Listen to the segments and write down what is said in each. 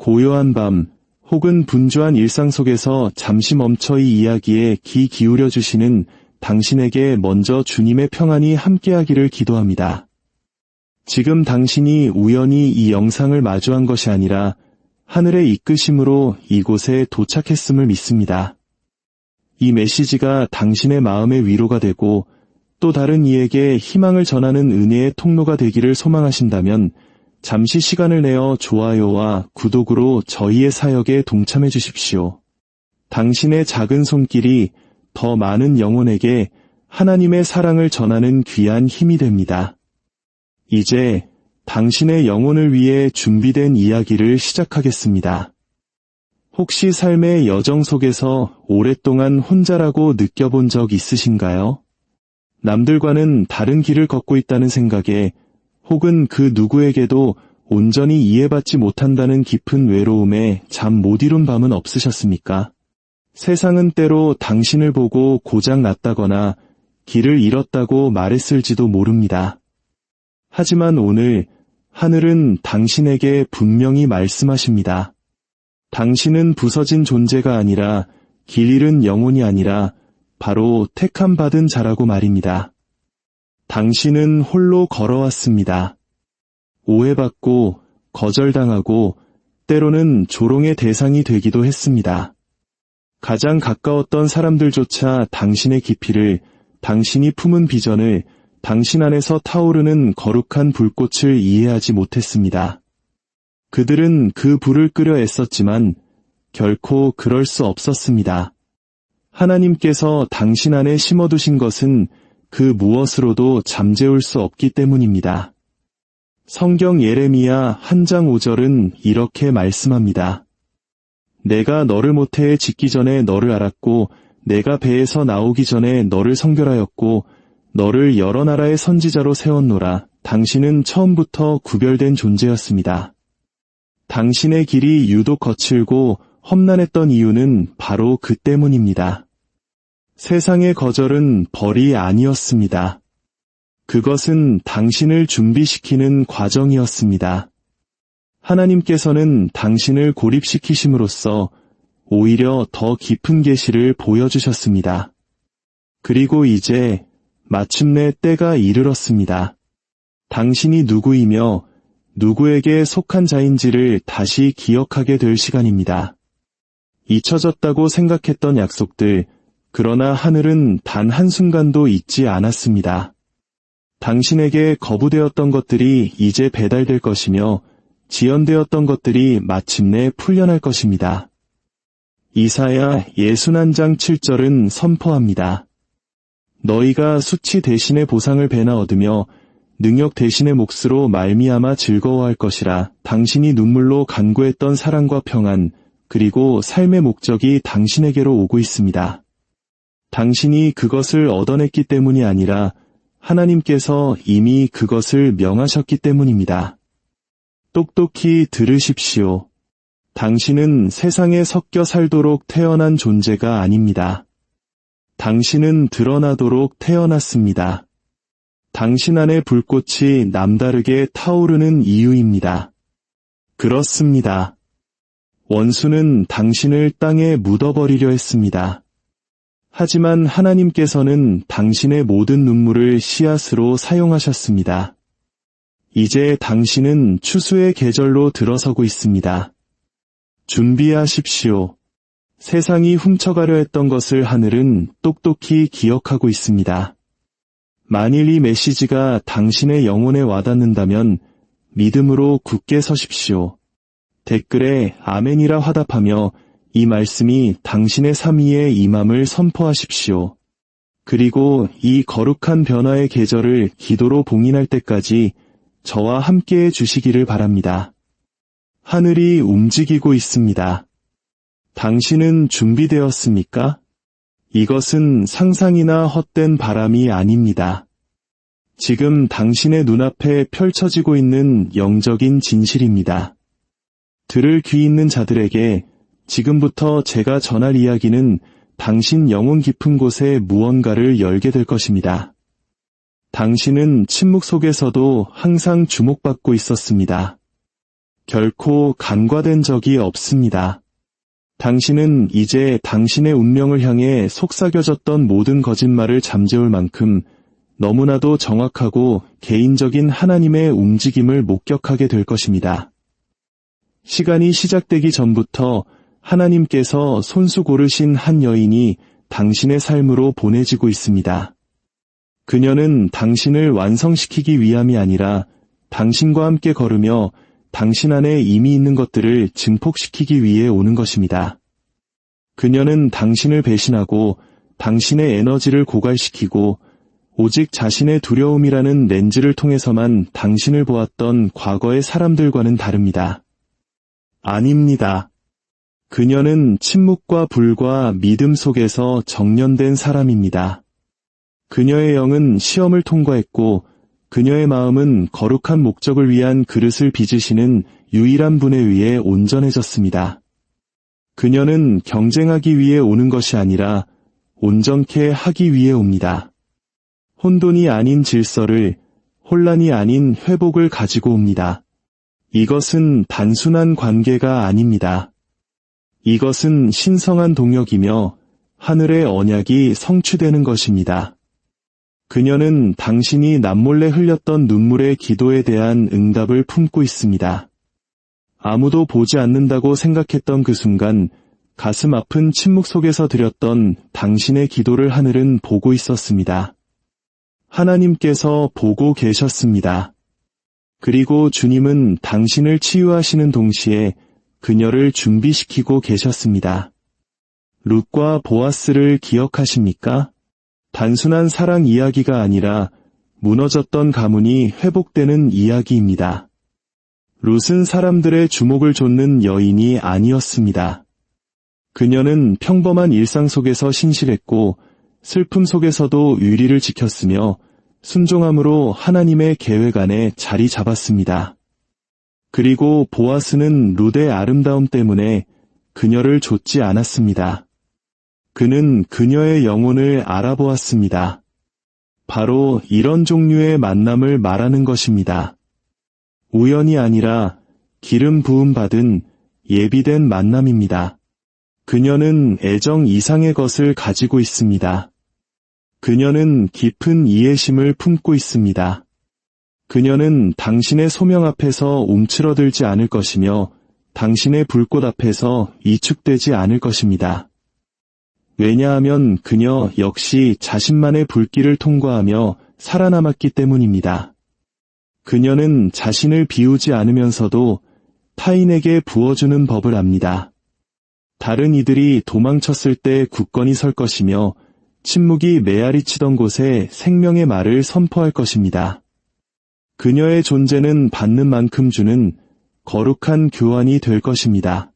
고요한 밤, 혹은 분주한 일상 속에서 잠시 멈춰 이 이야기에 귀 기울여 주시는 당신에게 먼저 주님의 평안이 함께하기를 기도합니다. 지금 당신이 우연히 이 영상을 마주한 것이 아니라 하늘의 이끄심으로 이곳에 도착했음을 믿습니다. 이 메시지가 당신의 마음의 위로가 되고 또 다른 이에게 희망을 전하는 은혜의 통로가 되기를 소망하신다면 잠시 시간을 내어 좋아요와 구독으로 저희의 사역에 동참해 주십시오. 당신의 작은 손길이 더 많은 영혼에게 하나님의 사랑을 전하는 귀한 힘이 됩니다. 이제 당신의 영혼을 위해 준비된 이야기를 시작하겠습니다. 혹시 삶의 여정 속에서 오랫동안 혼자라고 느껴본 적 있으신가요? 남들과는 다른 길을 걷고 있다는 생각에 혹은 그 누구에게도 온전히 이해받지 못한다는 깊은 외로움에 잠 못 이룬 밤은 없으셨습니까? 세상은 때로 당신을 보고 고장 났다거나 길을 잃었다고 말했을지도 모릅니다. 하지만 오늘 하늘은 당신에게 분명히 말씀하십니다. 당신은 부서진 존재가 아니라 길 잃은 영혼이 아니라 바로 택함 받은 자라고 말입니다. 당신은 홀로 걸어왔습니다. 오해받고 거절당하고 때로는 조롱의 대상이 되기도 했습니다. 가장 가까웠던 사람들조차 당신의 깊이를, 당신이 품은 비전을, 당신 안에서 타오르는 거룩한 불꽃을 이해하지 못했습니다. 그들은 그 불을 끄려 애썼지만 결코 그럴 수 없었습니다. 하나님께서 당신 안에 심어두신 것은 그 무엇으로도 잠재울 수 없기 때문입니다. 성경 예레미야 1장 5절은 이렇게 말씀합니다. 내가 너를 모태에 짓기 전에 너를 알았고 내가 배에서 나오기 전에 너를 성별하였고 너를 여러 나라의 선지자로 세웠노라. 당신은 처음부터 구별된 존재였습니다. 당신의 길이 유독 거칠고 험난했던 이유는 바로 그 때문입니다. 세상의 거절은 벌이 아니었습니다. 그것은 당신을 준비시키는 과정이었습니다. 하나님께서는 당신을 고립시키심으로써 오히려 더 깊은 계시를 보여주셨습니다. 그리고 이제 마침내 때가 이르렀습니다. 당신이 누구이며 누구에게 속한 자인지를 다시 기억하게 될 시간입니다. 잊혀졌다고 생각했던 약속들, 그러나 하늘은 단 한순간도 잊지 않았습니다. 당신에게 거부되었던 것들이 이제 배달될 것이며 지연되었던 것들이 마침내 풀려날 것입니다. 이사야 61장 7절은 선포합니다. 너희가 수치 대신의 보상을 배나 얻으며 능력 대신의 몫으로 말미암아 즐거워할 것이라. 당신이 눈물로 간구했던 사랑과 평안, 그리고 삶의 목적이 당신에게로 오고 있습니다. 당신이 그것을 얻어냈기 때문이 아니라 하나님께서 이미 그것을 명하셨기 때문입니다. 똑똑히 들으십시오. 당신은 세상에 섞여 살도록 태어난 존재가 아닙니다. 당신은 드러나도록 태어났습니다. 당신 안의 불꽃이 남다르게 타오르는 이유입니다. 그렇습니다. 원수는 당신을 땅에 묻어버리려 했습니다. 하지만 하나님께서는 당신의 모든 눈물을 씨앗으로 사용하셨습니다. 이제 당신은 추수의 계절로 들어서고 있습니다. 준비하십시오. 세상이 훔쳐가려 했던 것을 하늘은 똑똑히 기억하고 있습니다. 만일 이 메시지가 당신의 영혼에 와닿는다면 믿음으로 굳게 서십시오. 댓글에 아멘이라 화답하며 이 말씀이 당신의 삶 위에 임함을 선포하십시오. 그리고 이 거룩한 변화의 계절을 기도로 봉인할 때까지 저와 함께해 주시기를 바랍니다. 하늘이 움직이고 있습니다. 당신은 준비되었습니까? 이것은 상상이나 헛된 바람이 아닙니다. 지금 당신의 눈앞에 펼쳐지고 있는 영적인 진실입니다. 들을 귀 있는 자들에게 지금부터 제가 전할 이야기는 당신 영혼 깊은 곳에 무언가를 열게 될 것입니다. 당신은 침묵 속에서도 항상 주목받고 있었습니다. 결코 간과된 적이 없습니다. 당신은 이제 당신의 운명을 향해 속삭여졌던 모든 거짓말을 잠재울 만큼 너무나도 정확하고 개인적인 하나님의 움직임을 목격하게 될 것입니다. 시간이 시작되기 전부터 하나님께서 손수 고르신 한 여인이 당신의 삶으로 보내지고 있습니다. 그녀는 당신을 완성시키기 위함이 아니라 당신과 함께 걸으며 당신 안에 이미 있는 것들을 증폭시키기 위해 오는 것입니다. 그녀는 당신을 배신하고 당신의 에너지를 고갈시키고 오직 자신의 두려움이라는 렌즈를 통해서만 당신을 보았던 과거의 사람들과는 다릅니다. 아닙니다. 그녀는 침묵과 불과 믿음 속에서 정련된 사람입니다. 그녀의 영은 시험을 통과했고 그녀의 마음은 거룩한 목적을 위한 그릇을 빚으시는 유일한 분에 의해 온전해졌습니다. 그녀는 경쟁하기 위해 오는 것이 아니라 온전케 하기 위해 옵니다. 혼돈이 아닌 질서를, 혼란이 아닌 회복을 가지고 옵니다. 이것은 단순한 관계가 아닙니다. 이것은 신성한 동역이며 하늘의 언약이 성취되는 것입니다. 그녀는 당신이 남몰래 흘렸던 눈물의 기도에 대한 응답을 품고 있습니다. 아무도 보지 않는다고 생각했던 그 순간 가슴 아픈 침묵 속에서 드렸던 당신의 기도를 하늘은 보고 있었습니다. 하나님께서 보고 계셨습니다. 그리고 주님은 당신을 치유하시는 동시에 그녀를 준비시키고 계셨습니다. 룻과 보아스를 기억하십니까? 단순한 사랑 이야기가 아니라 무너졌던 가문이 회복되는 이야기입니다. 룻은 사람들의 주목을 좇는 여인이 아니었습니다. 그녀는 평범한 일상 속에서 신실했고 슬픔 속에서도 의리를 지켰으며 순종함으로 하나님의 계획 안에 자리 잡았습니다. 그리고 보아스는 룻의 아름다움 때문에 그녀를 좇지 않았습니다. 그는 그녀의 영혼을 알아보았습니다. 바로 이런 종류의 만남을 말하는 것입니다. 우연이 아니라 기름 부음 받은 예비된 만남입니다. 그녀는 애정 이상의 것을 가지고 있습니다. 그녀는 깊은 이해심을 품고 있습니다. 그녀는 당신의 소명 앞에서 움츠러들지 않을 것이며 당신의 불꽃 앞에서 이축되지 않을 것입니다. 왜냐하면 그녀 역시 자신만의 불길을 통과하며 살아남았기 때문입니다. 그녀는 자신을 비우지 않으면서도 타인에게 부어주는 법을 압니다. 다른 이들이 도망쳤을 때 굳건히 설 것이며 침묵이 메아리 치던 곳에 생명의 말을 선포할 것입니다. 그녀의 존재는 받는 만큼 주는 거룩한 교환이 될 것입니다.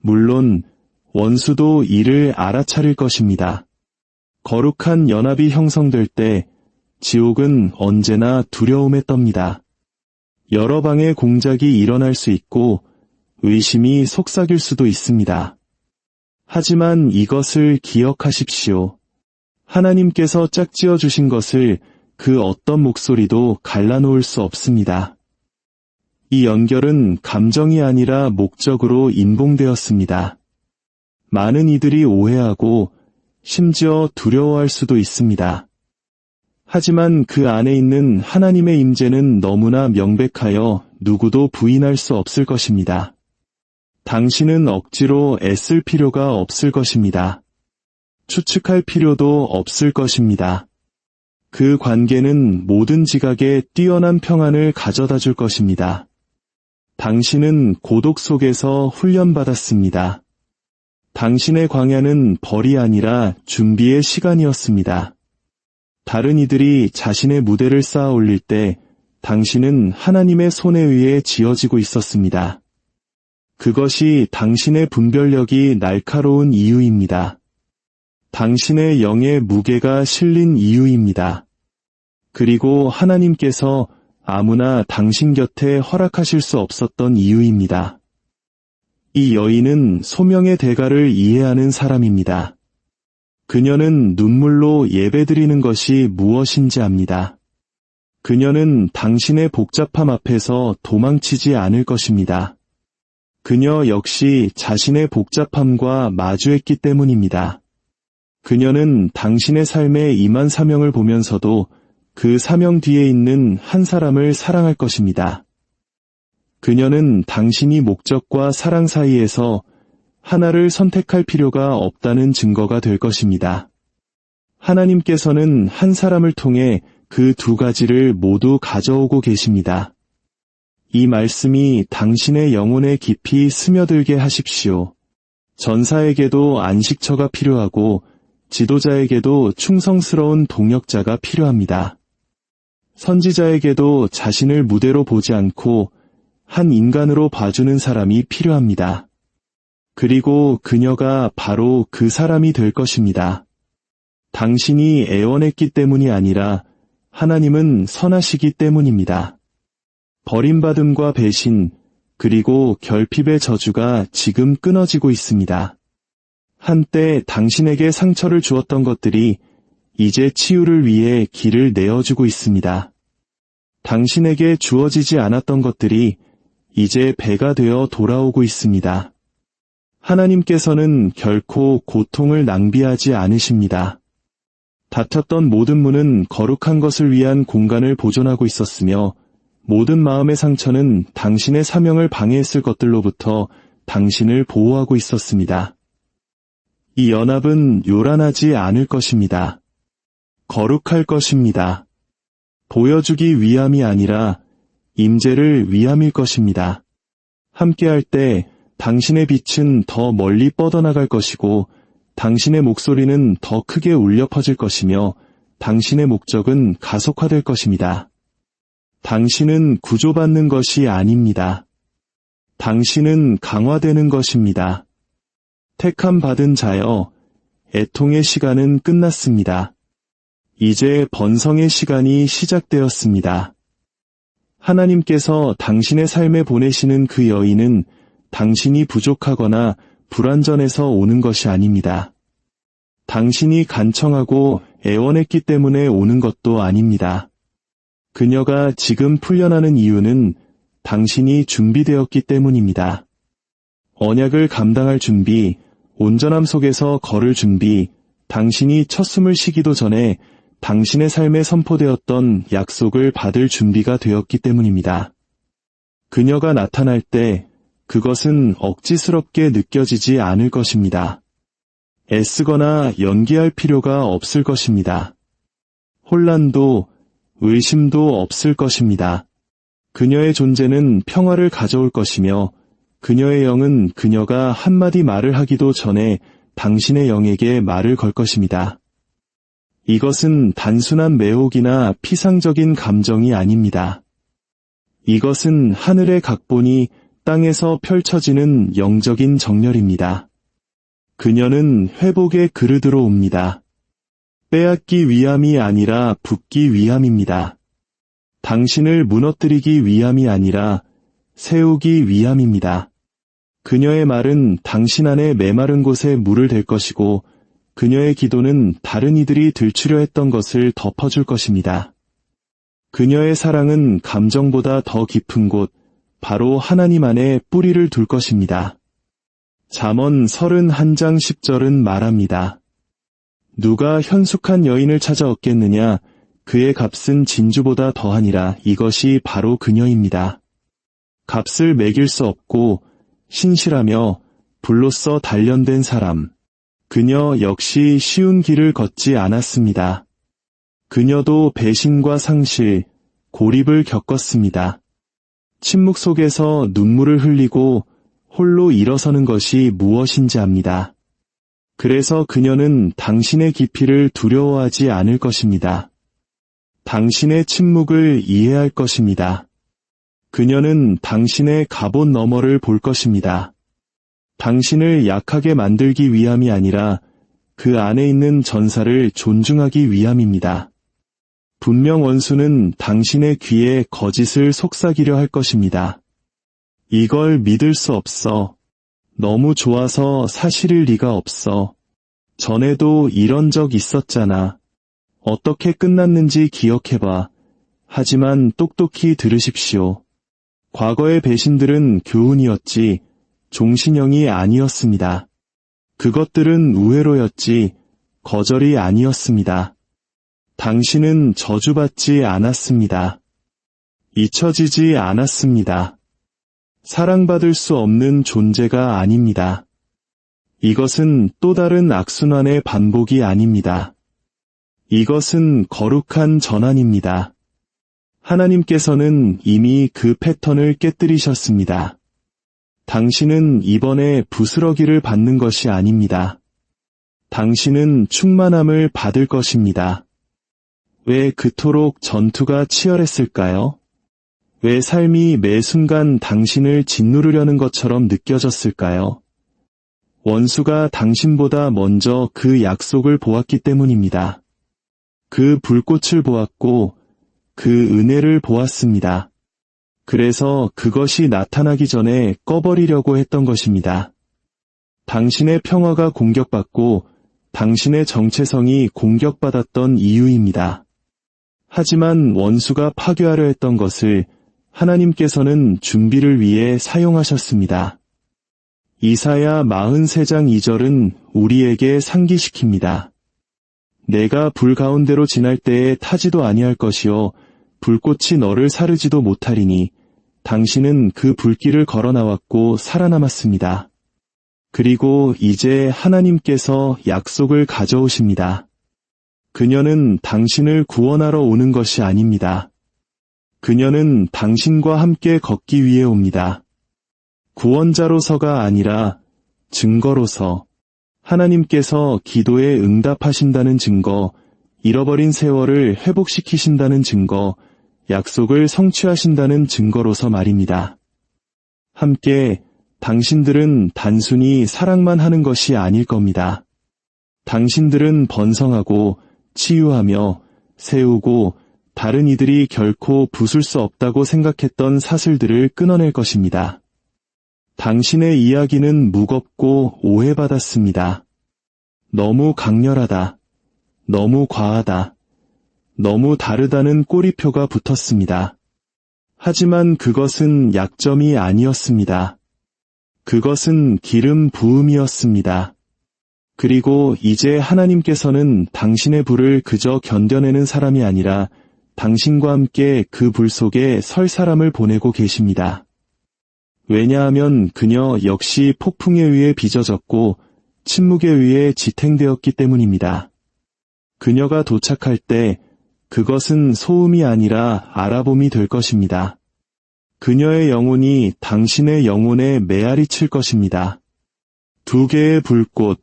물론 원수도 이를 알아차릴 것입니다. 거룩한 연합이 형성될 때 지옥은 언제나 두려움에 떱니다. 여러 방의 공작이 일어날 수 있고 의심이 속삭일 수도 있습니다. 하지만 이것을 기억하십시오. 하나님께서 짝지어 주신 것을 그 어떤 목소리도 갈라놓을 수 없습니다. 이 연결은 감정이 아니라 목적으로 인봉되었습니다. 많은 이들이 오해하고 심지어 두려워할 수도 있습니다. 하지만 그 안에 있는 하나님의 임재는 너무나 명백하여 누구도 부인할 수 없을 것입니다. 당신은 억지로 애쓸 필요가 없을 것입니다. 추측할 필요도 없을 것입니다. 그 관계는 모든 지각에 뛰어난 평안을 가져다 줄 것입니다. 당신은 고독 속에서 훈련받았습니다. 당신의 광야는 벌이 아니라 준비의 시간이었습니다. 다른 이들이 자신의 무대를 쌓아 올릴 때 당신은 하나님의 손에 의해 지어지고 있었습니다. 그것이 당신의 분별력이 날카로운 이유입니다. 당신의 영의 무게가 실린 이유입니다. 그리고 하나님께서 아무나 당신 곁에 허락하실 수 없었던 이유입니다. 이 여인은 소명의 대가를 이해하는 사람입니다. 그녀는 눈물로 예배드리는 것이 무엇인지 압니다. 그녀는 당신의 복잡함 앞에서 도망치지 않을 것입니다. 그녀 역시 자신의 복잡함과 마주했기 때문입니다. 그녀는 당신의 삶에 임한 사명을 보면서도 그 사명 뒤에 있는 한 사람을 사랑할 것입니다. 그녀는 당신이 목적과 사랑 사이에서 하나를 선택할 필요가 없다는 증거가 될 것입니다. 하나님께서는 한 사람을 통해 그 두 가지를 모두 가져오고 계십니다. 이 말씀이 당신의 영혼에 깊이 스며들게 하십시오. 전사에게도 안식처가 필요하고 지도자에게도 충성스러운 동역자가 필요합니다. 선지자에게도 자신을 무대로 보지 않고 한 인간으로 봐주는 사람이 필요합니다. 그리고 그녀가 바로 그 사람이 될 것입니다. 당신이 애원했기 때문이 아니라 하나님은 선하시기 때문입니다. 버림받음과 배신, 그리고 결핍의 저주가 지금 끊어지고 있습니다. 한때 당신에게 상처를 주었던 것들이 이제 치유를 위해 길을 내어주고 있습니다. 당신에게 주어지지 않았던 것들이 이제 배가 되어 돌아오고 있습니다. 하나님께서는 결코 고통을 낭비하지 않으십니다. 닫혔던 모든 문은 거룩한 것을 위한 공간을 보존하고 있었으며 모든 마음의 상처는 당신의 사명을 방해했을 것들로부터 당신을 보호하고 있었습니다. 이 연합은 요란하지 않을 것입니다. 거룩할 것입니다. 보여주기 위함이 아니라 임재를 위함일 것입니다. 함께할 때 당신의 빛은 더 멀리 뻗어나갈 것이고 당신의 목소리는 더 크게 울려 퍼질 것이며 당신의 목적은 가속화될 것입니다. 당신은 구조받는 것이 아닙니다. 당신은 강화되는 것입니다. 택함 받은 자여, 애통의 시간은 끝났습니다. 이제 번성의 시간이 시작되었습니다. 하나님께서 당신의 삶에 보내시는 그 여인은 당신이 부족하거나 불완전해서 오는 것이 아닙니다. 당신이 간청하고 애원했기 때문에 오는 것도 아닙니다. 그녀가 지금 풀려나는 이유는 당신이 준비되었기 때문입니다. 언약을 감당할 준비, 온전함 속에서 걸을 준비, 당신이 첫 숨을 쉬기도 전에 당신의 삶에 선포되었던 약속을 받을 준비가 되었기 때문입니다. 그녀가 나타날 때 그것은 억지스럽게 느껴지지 않을 것입니다. 애쓰거나 연기할 필요가 없을 것입니다. 혼란도 의심도 없을 것입니다. 그녀의 존재는 평화를 가져올 것이며 그녀의 영은 그녀가 한마디 말을 하기도 전에 당신의 영에게 말을 걸 것입니다. 이것은 단순한 매혹이나 피상적인 감정이 아닙니다. 이것은 하늘의 각본이 땅에서 펼쳐지는 영적인 정렬입니다. 그녀는 회복의 그릇으로 옵니다. 빼앗기 위함이 아니라 붓기 위함입니다. 당신을 무너뜨리기 위함이 아니라 세우기 위함입니다. 그녀의 말은 당신 안에 메마른 곳에 물을 댈 것이고 그녀의 기도는 다른 이들이 들추려 했던 것을 덮어줄 것입니다. 그녀의 사랑은 감정보다 더 깊은 곳, 바로 하나님 안에 뿌리를 둘 것입니다. 잠언 31장 10절은 말합니다. 누가 현숙한 여인을 찾아 얻겠느냐, 그의 값은 진주보다 더하니라. 이것이 바로 그녀입니다. 값을 매길 수 없고 신실하며 불로써 단련된 사람. 그녀 역시 쉬운 길을 걷지 않았습니다. 그녀도 배신과 상실, 고립을 겪었습니다. 침묵 속에서 눈물을 흘리고 홀로 일어서는 것이 무엇인지 압니다. 그래서 그녀는 당신의 깊이를 두려워하지 않을 것입니다. 당신의 침묵을 이해할 것입니다. 그녀는 당신의 갑옷 너머를 볼 것입니다. 당신을 약하게 만들기 위함이 아니라 그 안에 있는 전사를 존중하기 위함입니다. 분명 원수는 당신의 귀에 거짓을 속삭이려 할 것입니다. 이걸 믿을 수 없어. 너무 좋아서 사실일 리가 없어. 전에도 이런 적 있었잖아. 어떻게 끝났는지 기억해봐. 하지만 똑똑히 들으십시오. 과거의 배신들은 교훈이었지 종신형이 아니었습니다. 그것들은 우회로였지 거절이 아니었습니다. 당신은 저주받지 않았습니다. 잊혀지지 않았습니다. 사랑받을 수 없는 존재가 아닙니다. 이것은 또 다른 악순환의 반복이 아닙니다. 이것은 거룩한 전환입니다. 하나님께서는 이미 그 패턴을 깨뜨리셨습니다. 당신은 이번에 부스러기를 받는 것이 아닙니다. 당신은 충만함을 받을 것입니다. 왜 그토록 전투가 치열했을까요? 왜 삶이 매 순간 당신을 짓누르려는 것처럼 느껴졌을까요? 원수가 당신보다 먼저 그 약속을 보았기 때문입니다. 그 불꽃을 보았고 그 은혜를 보았습니다. 그래서 그것이 나타나기 전에 꺼버리려고 했던 것입니다. 당신의 평화가 공격받고 당신의 정체성이 공격받았던 이유입니다. 하지만 원수가 파괴하려 했던 것을 하나님께서는 준비를 위해 사용하셨습니다. 이사야 43장 2절은 우리에게 상기시킵니다. 내가 불 가운데로 지날 때에 타지도 아니할 것이요 불꽃이 너를 사르지도 못하리니 당신은 그 불길을 걸어 나왔고 살아남았습니다. 그리고 이제 하나님께서 약속을 가져오십니다. 그녀는 당신을 구원하러 오는 것이 아닙니다. 그녀는 당신과 함께 걷기 위해 옵니다. 구원자로서가 아니라 증거로서 하나님께서 기도에 응답하신다는 증거, 잃어버린 세월을 회복시키신다는 증거, 약속을 성취하신다는 증거로서 말입니다. 함께 당신들은 단순히 사랑만 하는 것이 아닐 겁니다. 당신들은 번성하고 치유하며 세우고 다른 이들이 결코 부술 수 없다고 생각했던 사슬들을 끊어낼 것입니다. 당신의 이야기는 무겁고 오해받았습니다. 너무 강렬하다. 너무 과하다. 너무 다르다는 꼬리표가 붙었습니다. 하지만 그것은 약점이 아니었습니다. 그것은 기름 부음이었습니다. 그리고 이제 하나님께서는 당신의 불을 그저 견뎌내는 사람이 아니라 당신과 함께 그 불 속에 설 사람을 보내고 계십니다. 왜냐하면 그녀 역시 폭풍에 의해 빚어졌고 침묵에 의해 지탱되었기 때문입니다. 그녀가 도착할 때 그것은 소음이 아니라 아라봄이 될 것입니다. 그녀의 영혼이 당신의 영혼에 메아리 칠 것입니다. 두 개의 불꽃,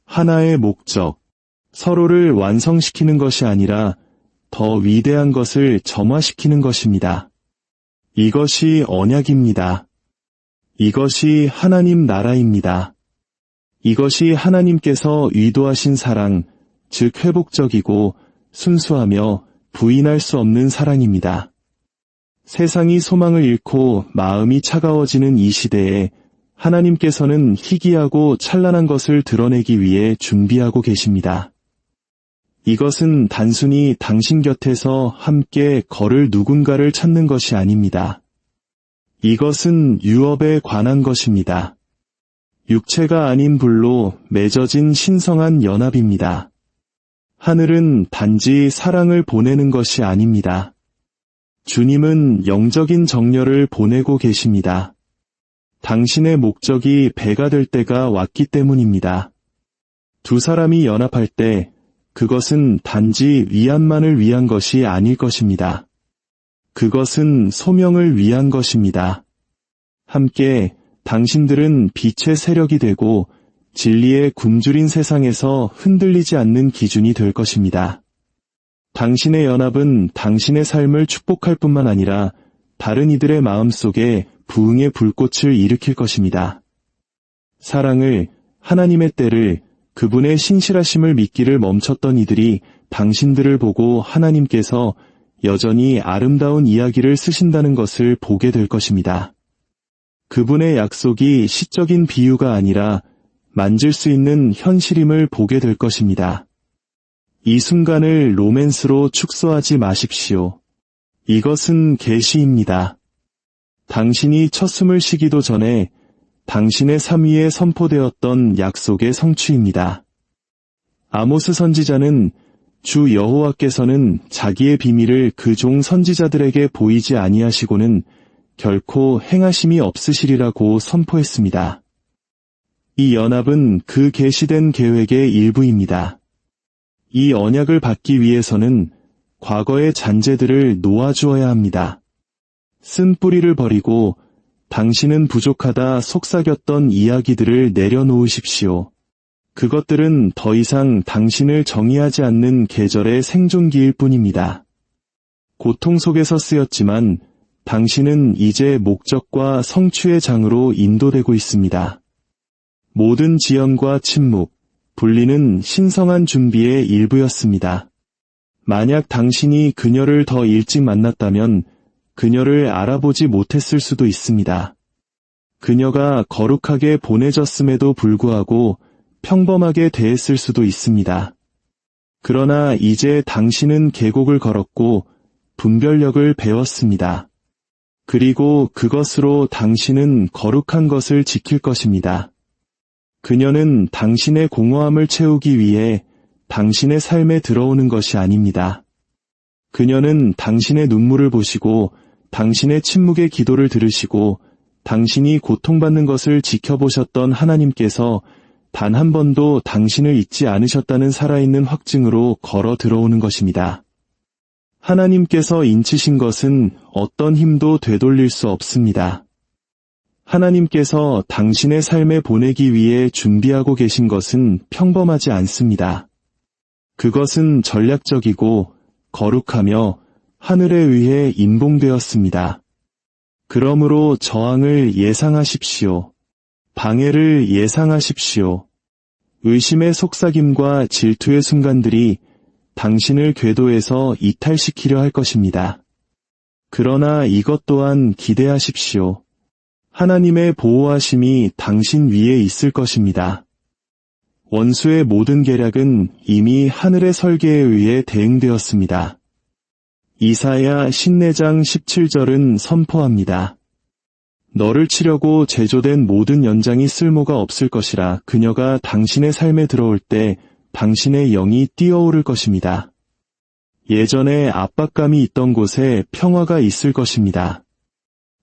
하나의 목적, 서로를 완성시키는 것이 아니라 더 위대한 것을 점화시키는 것입니다. 이것이 언약입니다. 이것이 하나님 나라입니다. 이것이 하나님께서 의도하신 사랑, 즉 회복적이고 순수하며 부인할 수 없는 사랑입니다. 세상이 소망을 잃고 마음이 차가워지는 이 시대에 하나님께서는 희귀하고 찬란한 것을 드러내기 위해 준비하고 계십니다. 이것은 단순히 당신 곁에서 함께 걸을 누군가를 찾는 것이 아닙니다. 이것은 유업에 관한 것입니다. 육체가 아닌 불로 맺어진 신성한 연합입니다. 하늘은 단지 사랑을 보내는 것이 아닙니다. 주님은 영적인 정렬을 보내고 계십니다. 당신의 목적이 배가 될 때가 왔기 때문입니다. 두 사람이 연합할 때 그것은 단지 위안만을 위한 것이 아닐 것입니다. 그것은 소명을 위한 것입니다. 함께 당신들은 빛의 세력이 되고 진리의 굶주린 세상에서 흔들리지 않는 기준이 될 것입니다. 당신의 연합은 당신의 삶을 축복할 뿐만 아니라 다른 이들의 마음속에 부흥의 불꽃을 일으킬 것입니다. 사랑을, 하나님의 때를, 그분의 신실하심을 믿기를 멈췄던 이들이 당신들을 보고 하나님께서 여전히 아름다운 이야기를 쓰신다는 것을 보게 될 것입니다. 그분의 약속이 시적인 비유가 아니라 만질 수 있는 현실임을 보게 될 것입니다. 이 순간을 로맨스로 축소하지 마십시오. 이것은 계시입니다. 당신이 첫숨을 쉬기도 전에 당신의 3위에 선포되었던 약속의 성취입니다. 아모스 선지자는 주 여호와께서는 자기의 비밀을 그 종 선지자들에게 보이지 아니하시고는 결코 행하심이 없으시리라고 선포했습니다. 이 연합은 그 계시된 계획의 일부입니다. 이 언약을 받기 위해서는 과거의 잔재들을 놓아주어야 합니다. 쓴 뿌리를 버리고 당신은 부족하다 속삭였던 이야기들을 내려놓으십시오. 그것들은 더 이상 당신을 정의하지 않는 계절의 생존기일 뿐입니다. 고통 속에서 쓰였지만 당신은 이제 목적과 성취의 장으로 인도되고 있습니다. 모든 지연과 침묵, 분리는 신성한 준비의 일부였습니다. 만약 당신이 그녀를 더 일찍 만났다면 그녀를 알아보지 못했을 수도 있습니다. 그녀가 거룩하게 보내졌음에도 불구하고 평범하게 대했을 수도 있습니다. 그러나 이제 당신은 계곡을 걸었고 분별력을 배웠습니다. 그리고 그것으로 당신은 거룩한 것을 지킬 것입니다. 그녀는 당신의 공허함을 채우기 위해 당신의 삶에 들어오는 것이 아닙니다. 그녀는 당신의 눈물을 보시고 당신의 침묵의 기도를 들으시고 당신이 고통받는 것을 지켜보셨던 하나님께서 단 한 번도 당신을 잊지 않으셨다는 살아있는 확증으로 걸어 들어오는 것입니다. 하나님께서 인치신 것은 어떤 힘도 되돌릴 수 없습니다. 하나님께서 당신의 삶에 보내기 위해 준비하고 계신 것은 평범하지 않습니다. 그것은 전략적이고 거룩하며 하늘에 의해 인봉되었습니다. 그러므로 저항을 예상하십시오. 방해를 예상하십시오. 의심의 속삭임과 질투의 순간들이 당신을 궤도에서 이탈시키려 할 것입니다. 그러나 이것 또한 기대하십시오. 하나님의 보호하심이 당신 위에 있을 것입니다. 원수의 모든 계략은 이미 하늘의 설계에 의해 대응되었습니다. 이사야 신내장 17절은 선포합니다. 너를 치려고 제조된 모든 연장이 쓸모가 없을 것이라. 그녀가 당신의 삶에 들어올 때 당신의 영이 뛰어오를 것입니다. 예전에 압박감이 있던 곳에 평화가 있을 것입니다.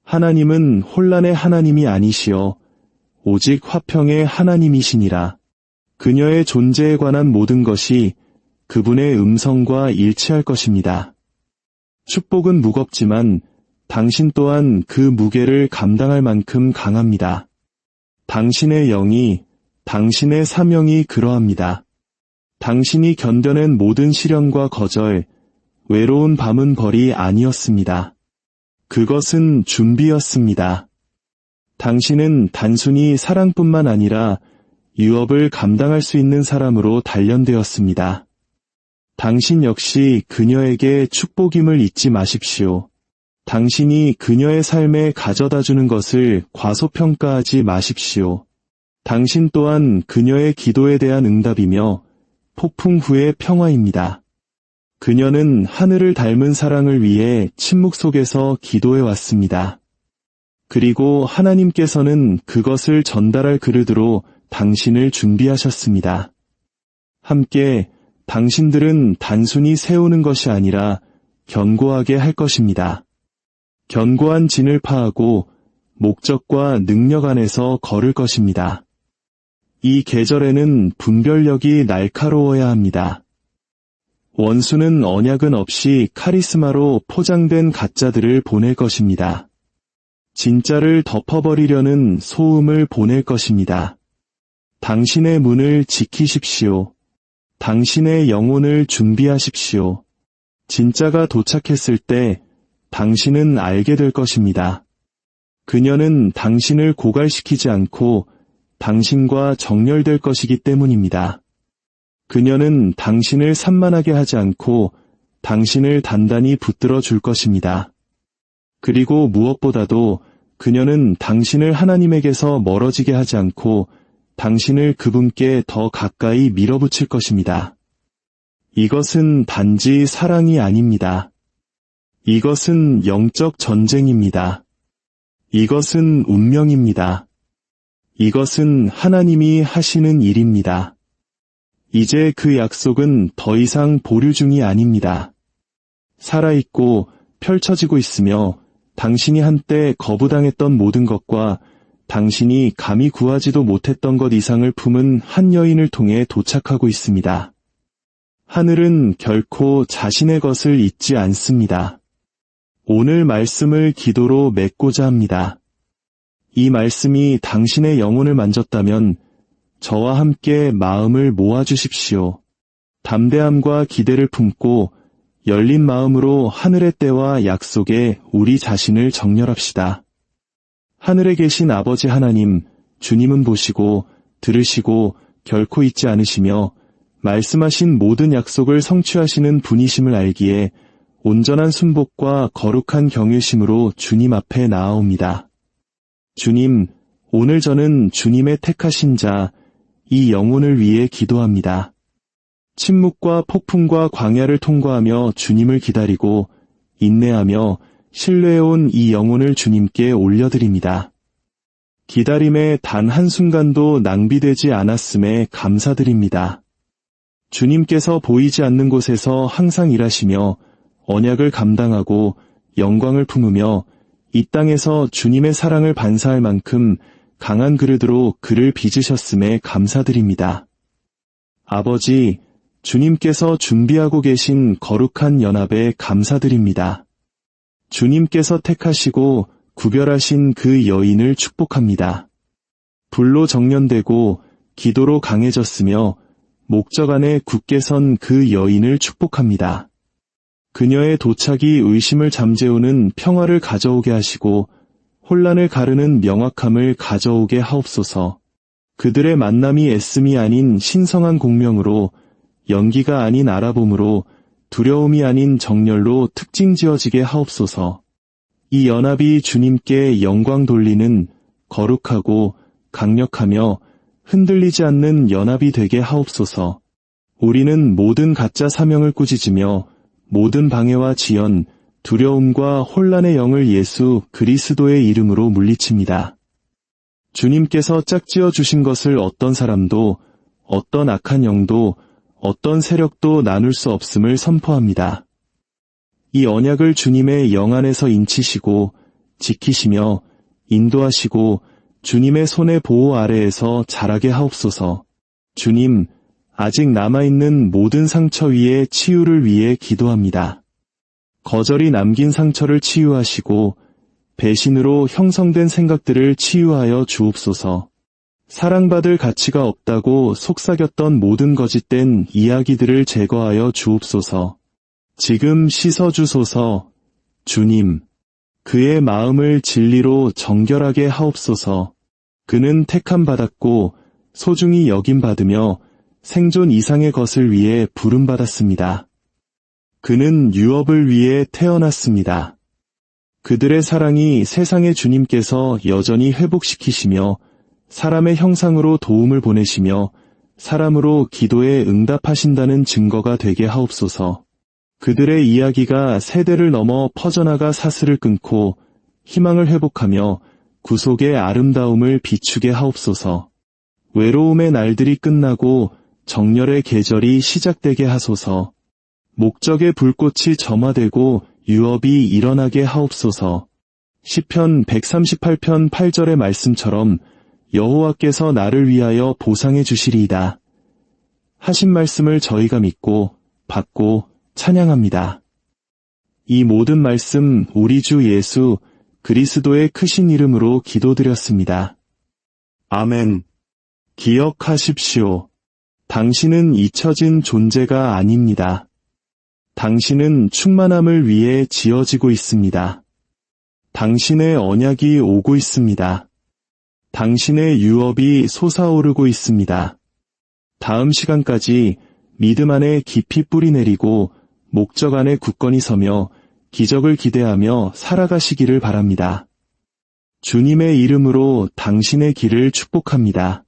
하나님은 혼란의 하나님이 아니시여 오직 화평의 하나님이시니라. 그녀의 존재에 관한 모든 것이 그분의 음성과 일치할 것입니다. 축복은 무겁지만 당신 또한 그 무게를 감당할 만큼 강합니다. 당신의 영이, 당신의 사명이 그러합니다. 당신이 견뎌낸 모든 시련과 거절, 외로운 밤은 벌이 아니었습니다. 그것은 준비였습니다. 당신은 단순히 사랑뿐만 아니라 유업을 감당할 수 있는 사람으로 단련되었습니다. 당신 역시 그녀에게 축복임을 잊지 마십시오. 당신이 그녀의 삶에 가져다주는 것을 과소평가하지 마십시오. 당신 또한 그녀의 기도에 대한 응답이며 폭풍 후의 평화입니다. 그녀는 하늘을 닮은 사랑을 위해 침묵 속에서 기도해 왔습니다. 그리고 하나님께서는 그것을 전달할 그릇으로 당신을 준비하셨습니다. 함께 당신들은 단순히 세우는 것이 아니라 견고하게 할 것입니다. 견고한 진을 파하고 목적과 능력 안에서 걸을 것입니다. 이 계절에는 분별력이 날카로워야 합니다. 원수는 언약은 없이 카리스마로 포장된 가짜들을 보낼 것입니다. 진짜를 덮어버리려는 소음을 보낼 것입니다. 당신의 문을 지키십시오. 당신의 영혼을 준비하십시오. 진짜가 도착했을 때 당신은 알게 될 것입니다. 그녀는 당신을 고갈시키지 않고 당신과 정렬될 것이기 때문입니다. 그녀는 당신을 산만하게 하지 않고 당신을 단단히 붙들어 줄 것입니다. 그리고 무엇보다도 그녀는 당신을 하나님에게서 멀어지게 하지 않고 당신을 그분께 더 가까이 밀어붙일 것입니다. 이것은 단지 사랑이 아닙니다. 이것은 영적 전쟁입니다. 이것은 운명입니다. 이것은 하나님이 하시는 일입니다. 이제 그 약속은 더 이상 보류 중이 아닙니다. 살아있고 펼쳐지고 있으며 당신이 한때 거부당했던 모든 것과 당신이 감히 구하지도 못했던 것 이상을 품은 한 여인을 통해 도착하고 있습니다. 하늘은 결코 자신의 것을 잊지 않습니다. 오늘 말씀을 기도로 맺고자 합니다. 이 말씀이 당신의 영혼을 만졌다면 저와 함께 마음을 모아주십시오. 담대함과 기대를 품고 열린 마음으로 하늘의 때와 약속에 우리 자신을 정렬합시다. 하늘에 계신 아버지 하나님, 주님은 보시고 들으시고 결코 잊지 않으시며 말씀하신 모든 약속을 성취하시는 분이심을 알기에 온전한 순복과 거룩한 경외심으로 주님 앞에 나아옵니다. 주님, 오늘 저는 주님의 택하신 자, 이 영혼을 위해 기도합니다. 침묵과 폭풍과 광야를 통과하며 주님을 기다리고 인내하며 신뢰해온 이 영혼을 주님께 올려드립니다. 기다림에 단 한순간도 낭비되지 않았음에 감사드립니다. 주님께서 보이지 않는 곳에서 항상 일하시며 언약을 감당하고 영광을 품으며 이 땅에서 주님의 사랑을 반사할 만큼 강한 그릇으로 그를 빚으셨음에 감사드립니다. 아버지, 주님께서 준비하고 계신 거룩한 연합에 감사드립니다. 주님께서 택하시고 구별하신 그 여인을 축복합니다. 불로 정련되고 기도로 강해졌으며 목적 안에 굳게 선 그 여인을 축복합니다. 그녀의 도착이 의심을 잠재우는 평화를 가져오게 하시고 혼란을 가르는 명확함을 가져오게 하옵소서. 그들의 만남이 애씀이 아닌 신성한 공명으로, 연기가 아닌 알아봄으로, 두려움이 아닌 정열로 특징 지어지게 하옵소서. 이 연합이 주님께 영광 돌리는 거룩하고 강력하며 흔들리지 않는 연합이 되게 하옵소서. 우리는 모든 가짜 사명을 꾸짖으며 모든 방해와 지연, 두려움과 혼란의 영을 예수 그리스도의 이름으로 물리칩니다. 주님께서 짝지어 주신 것을 어떤 사람도, 어떤 악한 영도, 어떤 세력도 나눌 수 없음을 선포합니다. 이 언약을 주님의 영 안에서 인치시고 지키시며 인도하시고 주님의 손의 보호 아래에서 자라게 하옵소서. 주님, 아직 남아있는 모든 상처 위에 치유를 위해 기도합니다. 거절이 남긴 상처를 치유하시고 배신으로 형성된 생각들을 치유하여 주옵소서. 사랑받을 가치가 없다고 속삭였던 모든 거짓된 이야기들을 제거하여 주옵소서. 지금 씻어주소서. 주님, 그의 마음을 진리로 정결하게 하옵소서. 그는 택함 받았고 소중히 여김받으며 생존 이상의 것을 위해 부름받았습니다. 그는 유업을 위해 태어났습니다. 그들의 사랑이 세상의 주님께서 여전히 회복시키시며 사람의 형상으로 도움을 보내시며 사람으로 기도에 응답하신다는 증거가 되게 하옵소서. 그들의 이야기가 세대를 넘어 퍼져나가 사슬을 끊고 희망을 회복하며 구속의 아름다움을 비추게 하옵소서. 외로움의 날들이 끝나고 정열의 계절이 시작되게 하소서. 목적의 불꽃이 점화되고 유업이 일어나게 하옵소서. 시편 138편 8절의 말씀처럼 여호와께서 나를 위하여 보상해 주시리이다 하신 말씀을 저희가 믿고 받고 찬양합니다. 이 모든 말씀 우리 주 예수 그리스도의 크신 이름으로 기도드렸습니다. 아멘. 기억하십시오. 당신은 잊혀진 존재가 아닙니다. 당신은 충만함을 위해 지어지고 있습니다. 당신의 언약이 오고 있습니다. 당신의 유업이 솟아오르고 있습니다. 다음 시간까지 믿음 안에 깊이 뿌리 내리고 목적 안에 굳건히 서며 기적을 기대하며 살아가시기를 바랍니다. 주님의 이름으로 당신의 길을 축복합니다.